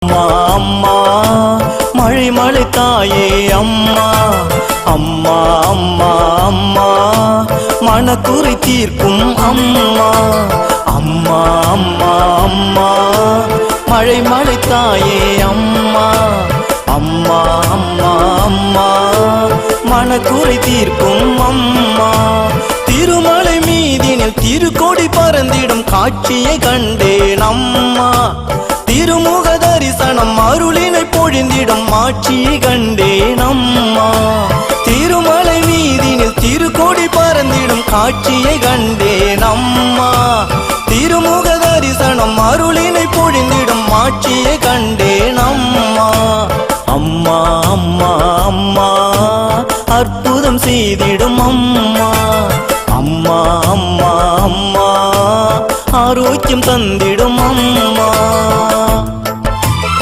அம்மா அம்மா மழை மழை தாயே அம்மா அம்மா அம்மா அம்மா மனக்குறை தீர்க்கும் அம்மா அம்மா அம்மா அம்மா மழை மழை தாயே அம்மா அம்மா அம்மா அம்மா மனக்குறை தீர்க்கும் அம்மா திருமலை மீதினில் திருக்கொடி பறந்திடும் காட்சியை கண்டேன் அம்மா திருமுக தரிசனம் அருளினை பொழிந்திடும் ஆட்சியை கண்டேன் அம்மா திருமலை மீதினில் திருக்கொடி பறந்திடும் காட்சியை கண்டேன் அம்மா திருமுக தரிசனம் அருளினை பொழிந்திடும் ஆட்சியை கண்டேன் அம்மா அம்மா அம்மா அம்மா அற்புதம் செய்திடும் அம்மா அம்மா அம்மா அம்மா ஆரோக்கியம் தந்திடும்